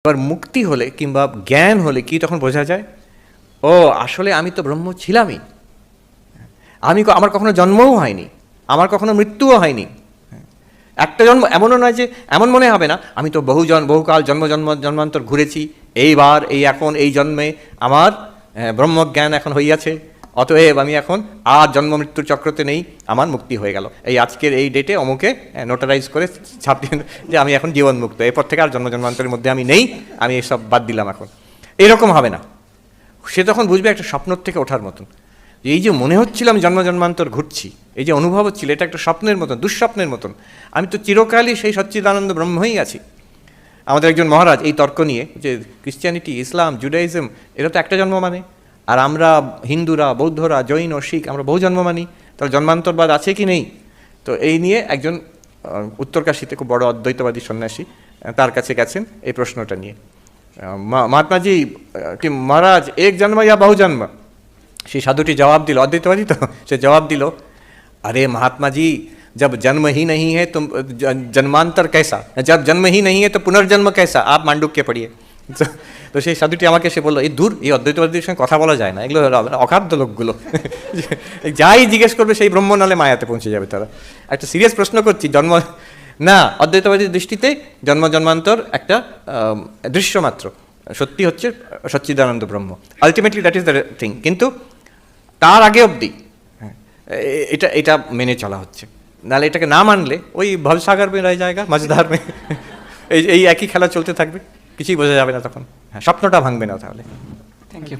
এবার মুক্তি হলে কিংবা জ্ঞান হলে কি তখন বোঝা যায়, ও আসলে আমি তো ব্রহ্ম ছিলামই, আমার কখনো জন্মও হয়নি, আমার কখনো মৃত্যুও হয়নি। একটা জন্ম এমনও নয় যে, এমন মনে হবে না আমি তো বহুকাল জন্মান্তর ঘুরেছি, এইবার এখন এই জন্মে আমার ব্রহ্মজ্ঞান এখন হইয়াছে, অতএব আমি এখন আর জন্ম মৃত্যুর চক্রতে নেই, আমার মুক্তি হয়ে গেল, এই আজকের এই ডেটে অমুকে নোটারাইজ করে ছাপিয়ে যে আমি এখন জীবনমুক্ত, এরপর থেকে আর জন্মান্তরের মধ্যে আমি নেই, আমি এসব বাদ দিলাম এখন। এরকম হবে না, সে তখন বুঝবে একটা স্বপ্নর থেকে ওঠার মতন। এই যে মনে হচ্ছিল আমি জন্মান্তর ঘুরছি, এই যে অনুভব হচ্ছিল, এটা একটা স্বপ্নের মতন, দুঃস্বপ্নের মতন, আমি তো চিরকালই সেই সচ্চিদানন্দ ব্রহ্মই আছি। আমাদের একজন মহারাজ এই তর্ক নিয়ে যে ক্রিশ্চিয়ানিটি, ইসলাম, জুডাইজম এরা তো একটা জন্ম মানে, আর আমরা হিন্দুরা, বৌদ্ধরা, জৈন ও শিখ আমরা বহু জন্ম মানি, তাহলে জন্মান্তরবাদ আছে কি নেই? তো এই নিয়ে একজন উত্তরকাশীতে খুব বড় অদ্বৈতবাদী সন্ন্যাসী তার কাছে গেছেন এই প্রশ্নটা নিয়ে। महात्मा जी कि महाराज एक जन्म या बहु जन्म? সেই সাধুটি জবাব দিল, অদ্বৈতবাদী তো, সে জবাব দিল, अरे महात्मा जी जब जन्म ही नहीं है तुम जन्मांतर कैसा, जब जन्म ही नहीं है तो पुनर्जन्म कैसा, आप मांडुक्य पढ़िए। তো সেই সাধুটি আমাকে সে বললো, এই দূর, এই অদ্বৈতবাদীর সঙ্গে কথা বলা যায় না, এগুলো অখাদ্য লোকগুলো, যাই জিজ্ঞেস করবে সেই ব্রহ্ম নালে মায়াতে পৌঁছে যাবে তারা। একটা সিরিয়াস প্রশ্ন করছি, জন্ম না, অদ্বৈতবাদীর দৃষ্টিতে জন্মান্তর একটা দৃশ্য মাত্র, সত্যি হচ্ছে সচ্চিদানন্দ ব্রহ্ম, ultimately that is the thing. কিন্তু তার আগে অবধি এটা মেনে চলা হচ্ছে, নাহলে এটাকে না মানলে ওই ভবসাগর মে রয়ে জায়গা মজদার মে, এই একই খেলা চলতে থাকবে, কিছুই বোঝা যাবে না তখন। হ্যাঁ, স্বপ্নটা ভাঙবে না তাহলে। Thank you.